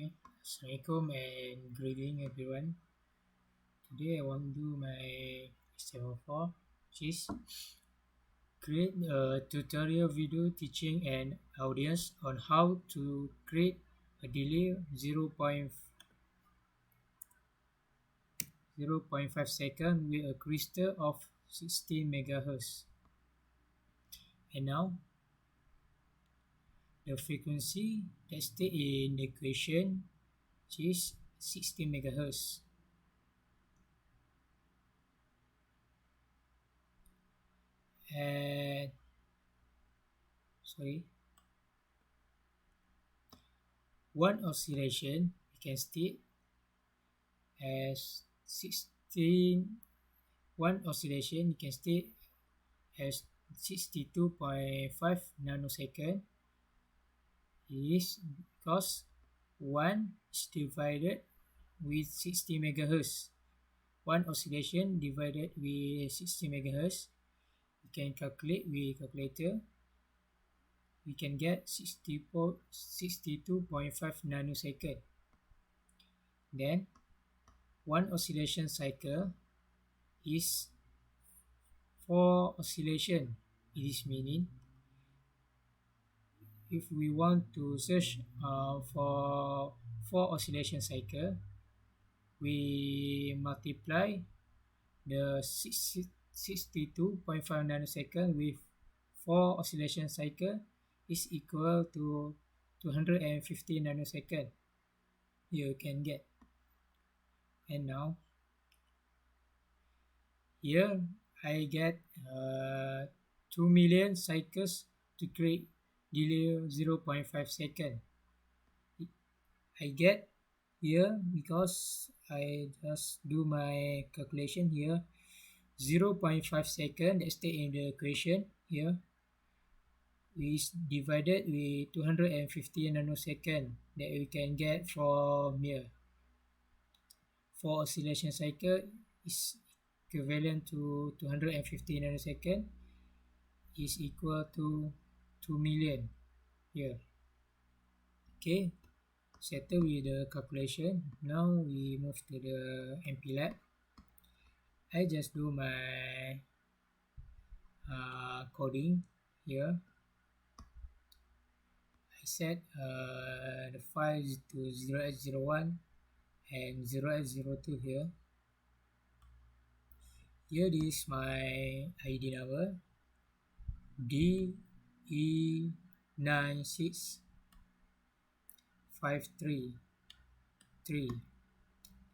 Okay. Assalamualaikum and greeting everyone. Today I want to do my step 4, which is create a tutorial video teaching an audience on how to create a delay 0.5 second with a crystal of 60 megahertz. And now the frequency that's in the equation, which is 60 megahertz. And sorry, one oscillation we can state as 16. One oscillation you can state as 62.5 nanosecond is because 1 is divided with 60 megahertz. One oscillation divided with 60 megahertz, we can calculate with calculator. We can get 62.5 nanosecond. Then one oscillation cycle is 4 oscillation. It is meaning if we want to search for 4 oscillation cycle, we multiply the 62.5 nanosecond with 4 oscillation cycle is equal to 250 nanosecond. Here you can get. And now here I get 2 million cycles to create delay 0.5 second. I get here because I just do my calculation here 0.5 second that's the in the equation here is divided with 250 nanosecond that we can get from here. For oscillation cycle is equivalent to 250 nanosecond is equal to 2 million here. Okay, settle with the calculation. Now we move to the MPLAB. I just do my coding here. I set the files to 0x01 and 0x02 here. Here is my ID number DE96533.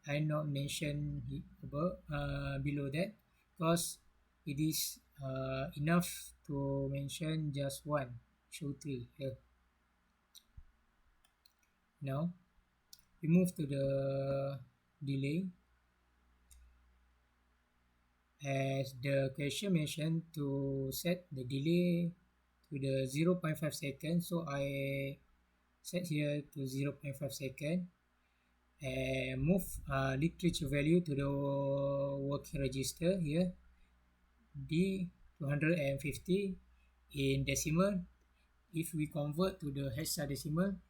I not mention above below that because it is enough to mention just one, show 3 here. Now we move to the delay. As the question mentioned to set the delay to the 0.5 second, so I set here to 0.5 second and move literature value to the working register here D250 in decimal. If we convert to the hexadecimal,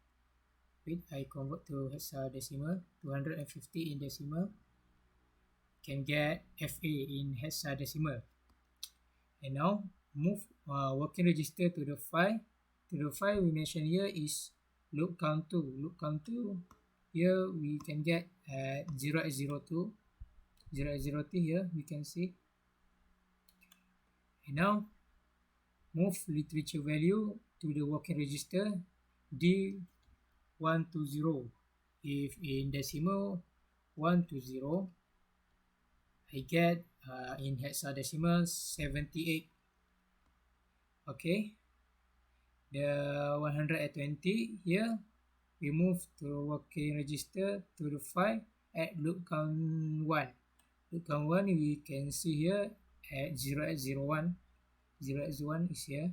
wait, I convert to hexadecimal, 250 in decimal, can get FA in hexadecimal. And now move working register to the file. To the file we mentioned here is loop count 2. Loop count 2 here we can get at 0x02. 0x02 here we can see. And now move literature value to the working register D120. If in decimal 120, I get in hexadecimal 78. Okay, the 120 here we move to working register to the file at loop count 1. Loop count 1 we can see here at 0x01. 0x1 is here.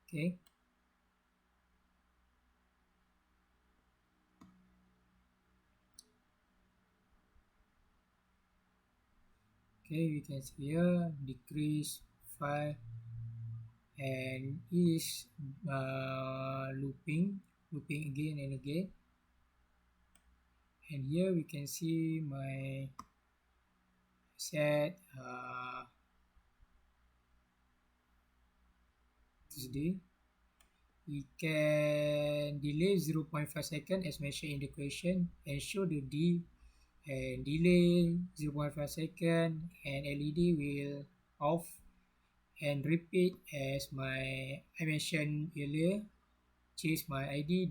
Okay, we can see here decrease 5 and is looping again and again. And here we can see my set this day. We can delay 0.5 seconds as mentioned in the question and show the D and delay 0.5 seconds and LED will off and repeat as I mentioned earlier. Change my ID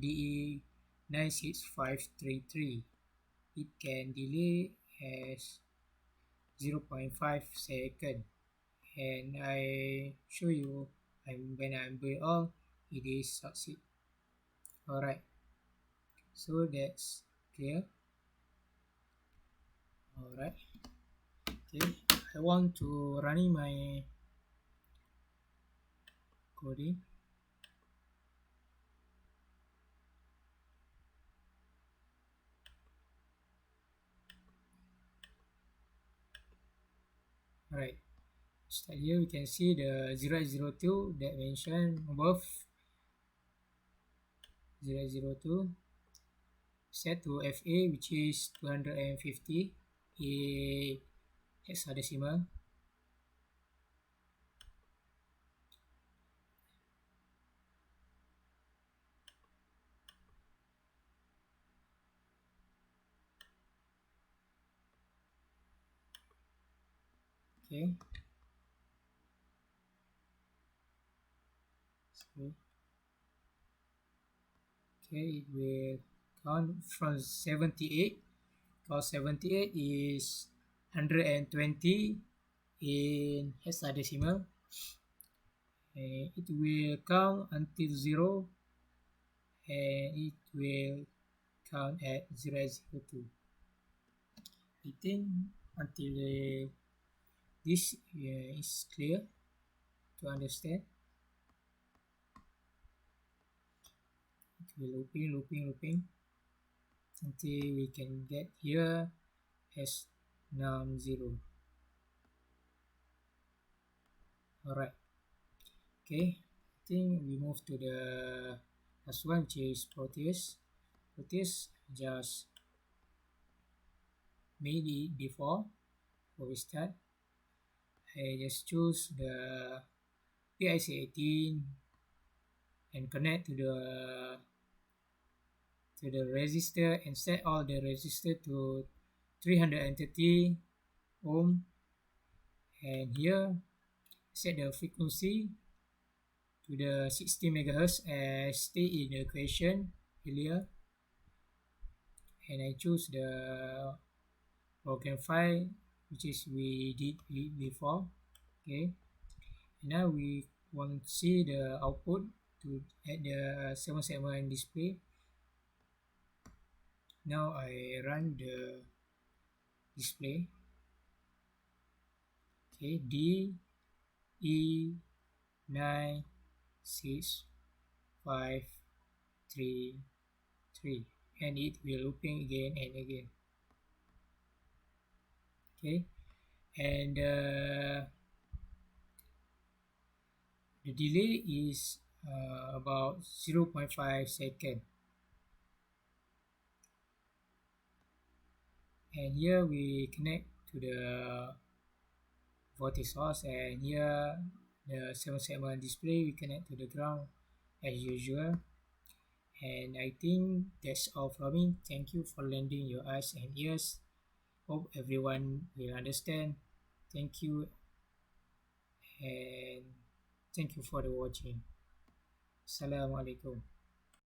DE96533. It can delay as 0.5 second and I show you when I'm doing all it is succeed. Alright, so that's clear. Alright, okay, I want to running my coding. Alright, start here. We can see the 002 that mentioned above. 002 set to FA, which is 250 in hexadecimal. Okay, so okay, it will count from 78 because 78 is 120 in hexadecimal. It will count until 0 and it will count at 002. I think until this is clear to understand. It will looping until we can get here as num0. Alright, okay, I think we move to the last one, which is Proteus. Proteus just made it before we start. I just choose the PIC18 and connect to the resistor and set all the resistor to 330 ohm, and here set the frequency to the 60 megahertz as stated in the equation earlier, and I choose the program file which is we did it before. Okay, now we want to see the output to at the 7 segment display. Now I run the display. Okay, DE96533, and it will looping again and again. Okay, and the delay is about 0.5 second. And here we connect to the voltage source, and here the 7 segment display we connect to the ground as usual. And I think that's all from me. Thank you for lending your eyes and ears. Hope everyone will understand. Thank you, and thank you for the watching. Assalamualaikum.